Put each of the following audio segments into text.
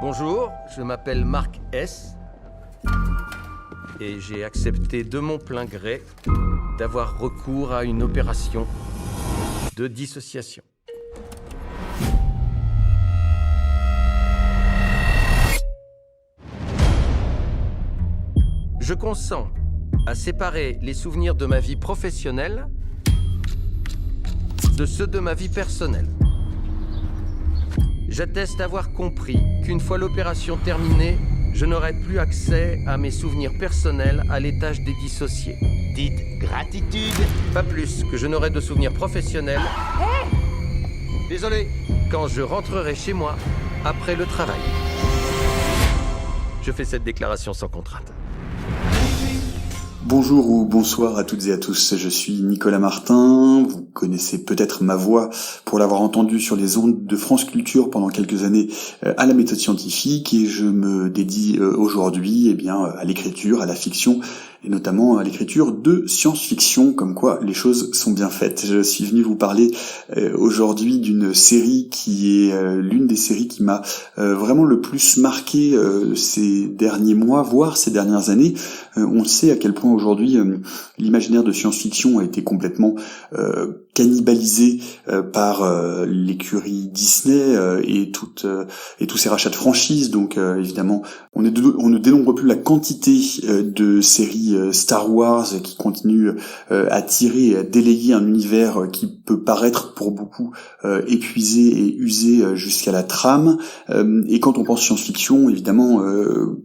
Bonjour, je m'appelle Marc S. Et j'ai accepté de mon plein gré d'avoir recours à une opération de dissociation. Je consens à séparer les souvenirs de ma vie professionnelle de ceux de ma vie personnelle. J'atteste avoir compris qu'une fois l'opération terminée, je n'aurai plus accès à mes souvenirs personnels à l'étage des dissociés. Dites gratitude. Pas plus que je n'aurai de souvenirs professionnels. Désolé. Quand je rentrerai chez moi après le travail. Je fais cette déclaration sans contrainte. Bonjour ou bonsoir à toutes et à tous, je suis Nicolas Martin, vous connaissez peut-être ma voix pour l'avoir entendue sur les ondes de France Culture pendant quelques années à la méthode scientifique, et je me dédie aujourd'hui à l'écriture, à la fiction, et notamment à l'écriture de science-fiction, comme quoi les choses sont bien faites. Je suis venu vous parler aujourd'hui d'une série qui est l'une des séries qui m'a vraiment le plus marqué ces derniers mois, voire ces dernières années. On sait à quel point aujourd'hui l'imaginaire de science-fiction a été complètement cannibalisé par l'écurie Disney et tous ces rachats de franchises. Donc évidemment, on ne dénombre plus la quantité de séries Star Wars qui continuent à tirer et à délayer un univers qui peut paraître pour beaucoup épuisé et usé jusqu'à la trame. Et quand on pense science-fiction, évidemment,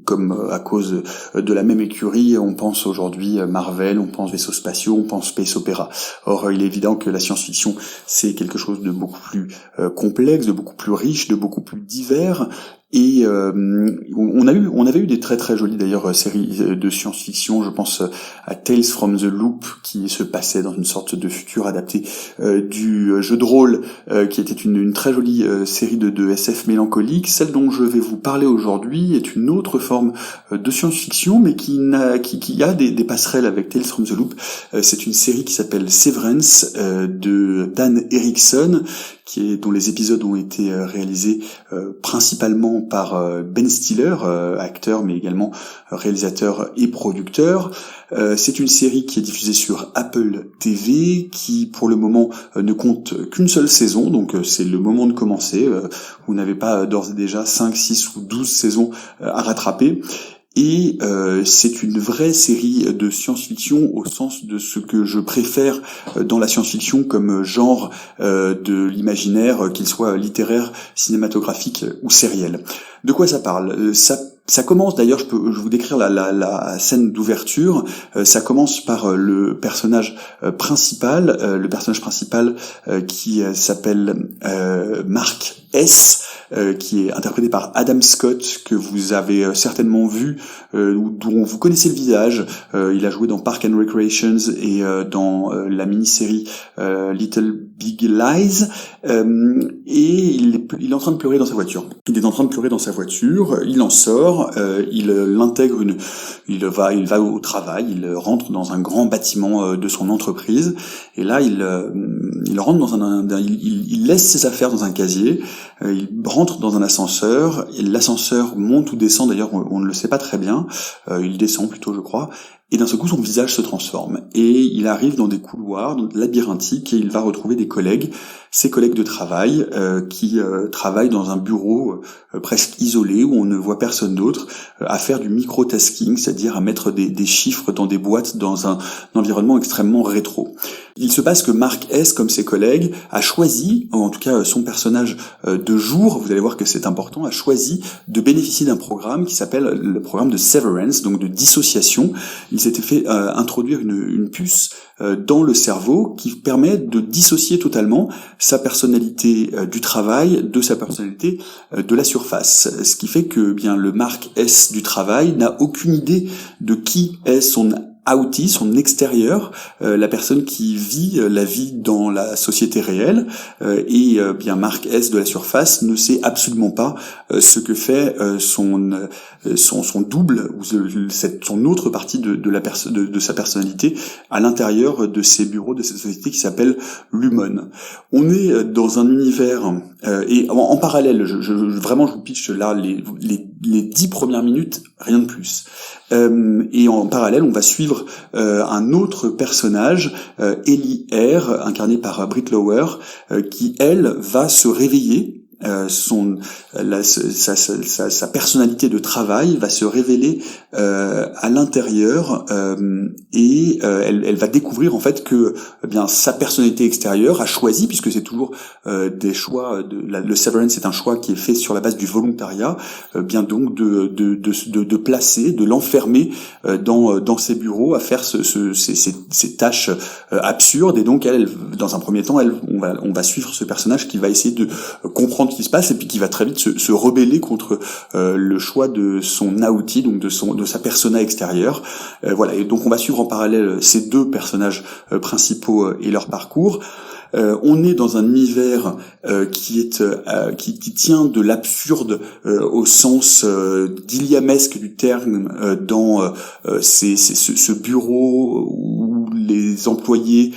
comme à cause de la même écurie, on pense aujourd'hui Marvel, on pense vaisseaux spatiaux, on pense space opéra. Or, il est évident que la science-fiction, c'est quelque chose de beaucoup plus complexe, de beaucoup plus riche, de beaucoup plus divers. Et on avait eu des très très jolies d'ailleurs séries de science-fiction. Je pense à Tales from the Loop, qui se passait dans une sorte de futur adapté du jeu de rôle, qui était une très jolie série de SF mélancolique. Celle dont je vais vous parler aujourd'hui est une autre forme de science-fiction, mais qui a des passerelles avec Tales from the Loop. C'est une série qui s'appelle Severance de Dan Erickson, dont les épisodes ont été réalisés principalement par Ben Stiller, acteur mais également réalisateur et producteur. C'est une série qui est diffusée sur Apple TV, qui pour le moment ne compte qu'une seule saison, donc c'est le moment de commencer. Vous n'avez pas d'ores et déjà 5, 6 ou 12 saisons à rattraper. Et c'est une vraie série de science-fiction au sens de ce que je préfère dans la science-fiction comme genre de l'imaginaire, qu'il soit littéraire, cinématographique ou sériel. De quoi ça parle ? Ça commence, d'ailleurs, je vous décrire la scène d'ouverture. Ça commence par le personnage principal, qui s'appelle Marc S, qui est interprété par Adam Scott, que vous avez certainement vu, ou dont vous connaissez le visage. Il a joué dans Parks and Recreations et dans la mini-série Little Big Lies. Et il est en train de pleurer dans sa voiture. Il en sort, il va au travail, il rentre dans un grand bâtiment de son entreprise, et là il rentre il laisse ses affaires dans un casier, il rentre dans un ascenseur, et l'ascenseur monte ou descend, d'ailleurs on ne le sait pas très bien, il descend plutôt je crois, et d'un seul coup son visage se transforme, et il arrive dans des couloirs labyrinthiques, et il va retrouver ses collègues de travail qui travaillent dans un bureau presque isolé où on ne voit personne d'autre, à faire du micro-tasking, c'est-à-dire à mettre des chiffres dans des boîtes dans un environnement extrêmement rétro. Il se passe que Mark S, comme ses collègues, a choisi, en tout cas son personnage de jour, vous allez voir que c'est important, a choisi de bénéficier d'un programme qui s'appelle le programme de Severance, donc de dissociation. Il s'était fait introduire une puce dans le cerveau qui permet de dissocier totalement sa personnalité du travail de sa personnalité de la surface. Ce qui fait que bien le Mark S du travail n'a aucune idée de qui est son outie, son extérieur, la personne qui vit la vie dans la société réelle, et bien Mark S de la surface ne sait absolument pas ce que fait son double ou son autre partie de sa personnalité à l'intérieur de ces bureaux de cette société qui s'appelle Lumon. On est dans un univers et en parallèle, vraiment je vous pitch là les 10 premières minutes, rien de plus. Et en parallèle, on va suivre un autre personnage, Ellie R, incarnée par Britt Lower, qui elle va se réveiller. Sa personnalité de travail va se révéler à l'intérieur et elle va découvrir en fait que bien sa personnalité extérieure a choisi, puisque c'est toujours des choix le severance est un choix qui est fait sur la base du volontariat, bien donc de placer, de l'enfermer dans ses bureaux à faire ces tâches absurdes. Et donc elle, dans un premier temps, on va suivre ce personnage qui va essayer de comprendre ce qui se passe et puis qui va très vite se rebeller contre le choix de son outil, donc de sa persona extérieure. Voilà, et donc on va suivre en parallèle ces deux personnages principaux et leur parcours. On est dans un univers qui tient de l'absurde au sens d'iliamesque du terme dans ce bureau où les employés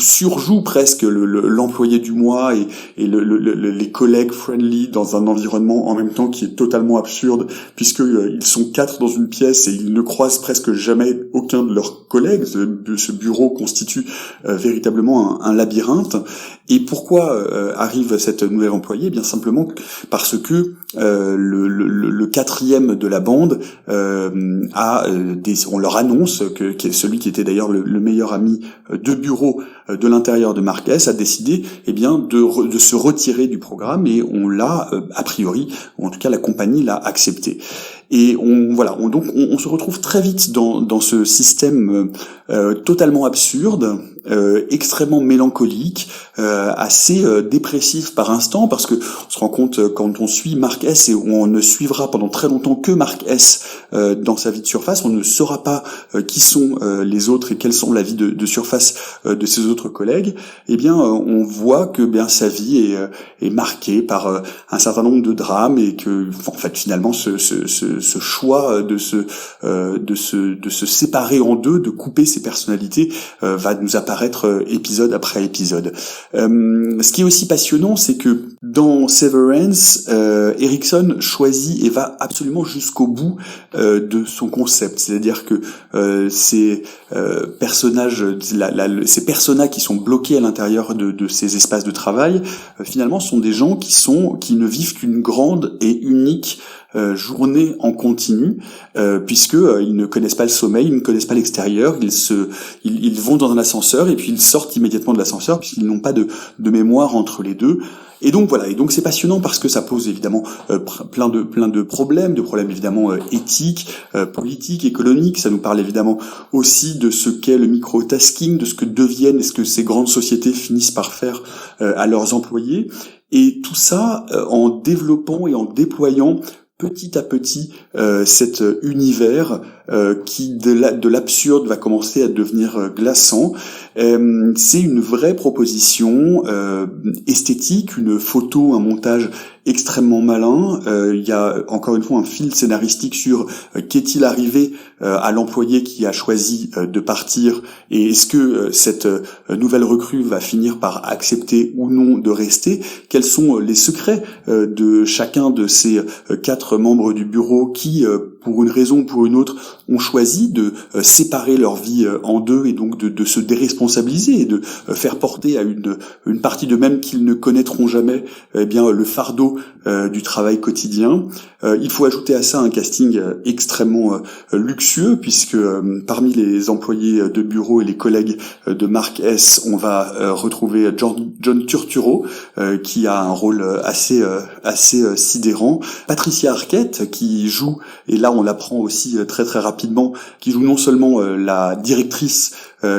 surjoue presque l'employé du mois et les collègues friendly dans un environnement en même temps qui est totalement absurde, puisque ils sont 4 dans une pièce et ils ne croisent presque jamais aucun de leurs collègues. Ce bureau constitue véritablement un labyrinthe. Et pourquoi arrive cette nouvelle employée? Eh bien simplement parce que le quatrième de la bande on leur annonce que celui qui était d'ailleurs le meilleur ami de bureau de l'intérieur de Mark S a décidé de se retirer du programme, et on l'a a priori, ou en tout cas la compagnie l'a accepté. Et on se retrouve très vite dans ce système totalement absurde, extrêmement mélancolique, assez dépressif par instant, parce que on se rend compte quand on suit Mark S, et on ne suivra pendant très longtemps que Mark S dans sa vie de surface, on ne saura pas qui sont les autres et quelle sont la vie de surface de ses autres collègues. Eh bien, on voit que sa vie est marquée par un certain nombre de drames, et que en fait finalement ce choix de se séparer en deux, de couper ses personnalités, va nous apparaître épisode après épisode. Ce qui est aussi passionnant, c'est que dans Severance, Erikson choisit et va absolument jusqu'au bout de son concept, c'est-à-dire que ces personnages, ces personas qui sont bloqués à l'intérieur de ces espaces de travail, finalement sont des gens qui ne vivent qu'une grande et unique journée en continu, puisque ils ne connaissent pas le sommeil, ils ne connaissent pas l'extérieur, ils vont dans un ascenseur et puis ils sortent immédiatement de l'ascenseur, puisqu'ils n'ont pas de mémoire entre les deux. Et donc voilà, et donc c'est passionnant parce que ça pose évidemment plein de problèmes évidemment éthiques, politiques, économiques. Ça nous parle évidemment aussi de ce qu'est le microtasking, de ce que deviennent et ce que ces grandes sociétés finissent par faire à leurs employés. Et tout ça en développant et en déployant petit à petit cet univers qui de l'absurde va commencer à devenir glaçant. C'est une vraie proposition esthétique, une photo, un montage extrêmement malin. Il y a encore une fois un fil scénaristique sur qu'est-il arrivé à l'employé qui a choisi de partir, et est-ce que cette nouvelle recrue va finir par accepter ou non de rester. Quels sont les secrets de chacun de ces 4 membres du bureau qui, pour une raison ou pour une autre, ont choisi de séparer leur vie en deux, et donc de se déresponsabiliser et de faire porter à une partie d'eux-mêmes qu'ils ne connaîtront jamais le fardeau du travail quotidien. Il faut ajouter à ça un casting extrêmement luxueux, puisque parmi les employés de bureau et les collègues de Mark S, on va retrouver John Turturro, qui a un rôle assez sidérant, Patricia Arquette qui joue, et là là on l'apprend aussi très très rapidement, qui joue non seulement la directrice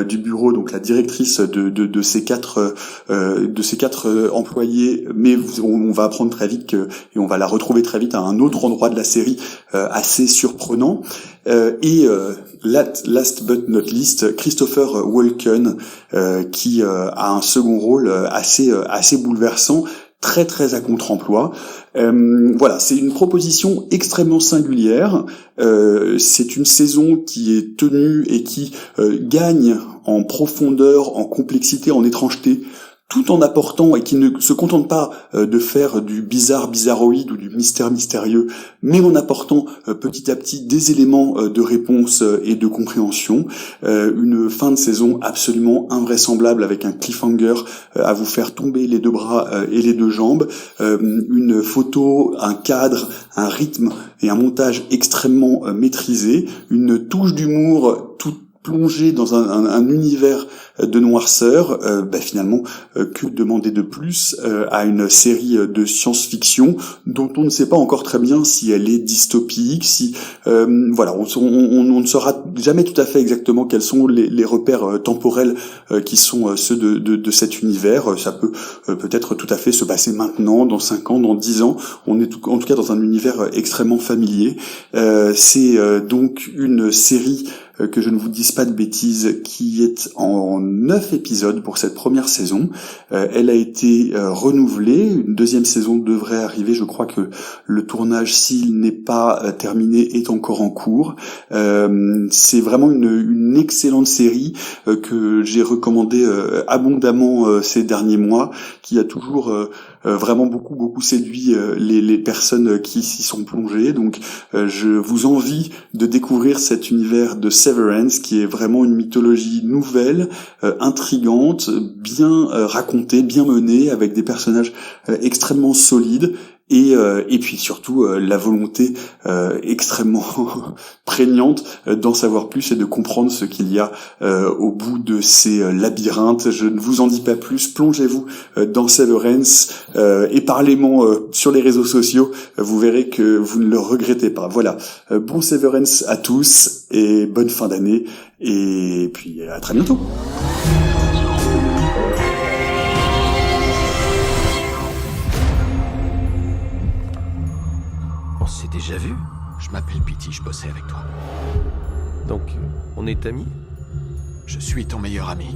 du bureau, donc la directrice de ces quatre employés, mais on va apprendre très vite et on va la retrouver très vite à un autre endroit de la série assez surprenant. Last but not least, Christopher Walken, qui a un second rôle assez bouleversant, très très à contre-emploi. Voilà, c'est une proposition extrêmement singulière. C'est une saison qui est tenue et qui gagne en profondeur, en complexité, en étrangeté, tout en apportant, et qui ne se contente pas de faire du bizarroïde ou du mystère mystérieux, mais en apportant petit à petit des éléments de réponse et de compréhension. Une fin de saison absolument invraisemblable, avec un cliffhanger à vous faire tomber les deux bras et les deux jambes, une photo, un cadre, un rythme et un montage extrêmement maîtrisé, une touche d'humour toute plongé dans un univers de noirceur. Finalement, que demander de plus à une série de science-fiction dont on ne sait pas encore très bien si elle est dystopique, si voilà, on ne saura jamais tout à fait exactement quels sont les repères temporels qui sont ceux de cet univers. Ça peut peut-être tout à fait se passer maintenant, dans 5 ans, dans 10 ans. On est en tout cas dans un univers extrêmement familier. C'est donc une série, que je ne vous dise pas de bêtises, qui est en 9 épisodes pour cette première saison. Elle a été renouvelée. Une deuxième saison devrait arriver. Je crois que le tournage, s'il n'est pas terminé, est encore en cours. C'est vraiment une excellente série que j'ai recommandée abondamment ces derniers mois, qui a toujours vraiment beaucoup séduit les personnes qui s'y sont plongées. Donc je vous envie de découvrir cet univers de Severance, qui est vraiment une mythologie nouvelle, intrigante, bien racontée, bien menée, avec des personnages extrêmement solides. Et puis surtout la volonté extrêmement prégnante d'en savoir plus et de comprendre ce qu'il y a au bout de ces labyrinthes. Je ne vous en dis pas plus, plongez-vous dans Severance et parlez-moi sur les réseaux sociaux, vous verrez que vous ne le regrettez pas. Voilà, bon Severance à tous et bonne fin d'année, et puis à très bientôt. On s'est déjà vu? Je m'appelle Pity, je bossais avec toi. Donc, on est amis? Je suis ton meilleur ami.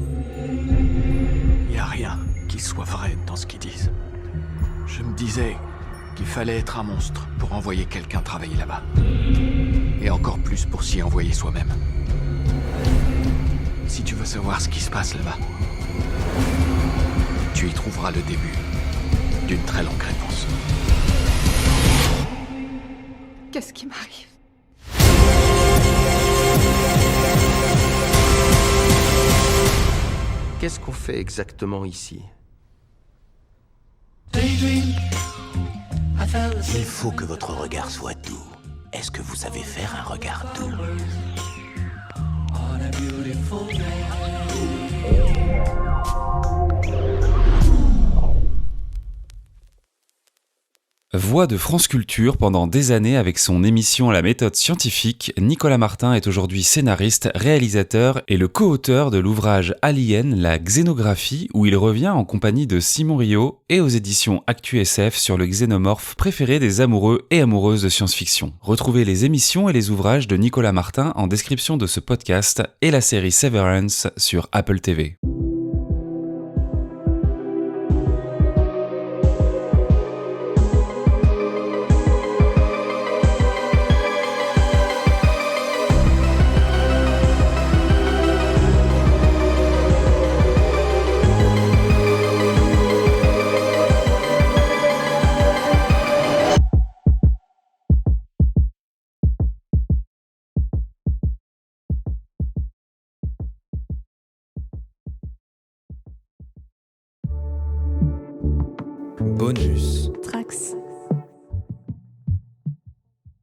Il n'y a rien qui soit vrai dans ce qu'ils disent. Je me disais qu'il fallait être un monstre pour envoyer quelqu'un travailler là-bas. Et encore plus pour s'y envoyer soi-même. Si tu veux savoir ce qui se passe là-bas, tu y trouveras le début d'une très longue réponse. Qu'est-ce qui m'arrive? Qu'est-ce qu'on fait exactement ici? Il faut que votre regard soit doux. Est-ce que vous savez faire un regard doux? Voix de France Culture pendant des années avec son émission La méthode scientifique, Nicolas Martin est aujourd'hui scénariste, réalisateur et le co-auteur de l'ouvrage Alien, la xénographie, où il revient en compagnie de Simon Rio et aux éditions ActuSF sur le xénomorphe préféré des amoureux et amoureuses de science-fiction. Retrouvez les émissions et les ouvrages de Nicolas Martin en description de ce podcast et la série Severance sur Apple TV. Bonus. Trax.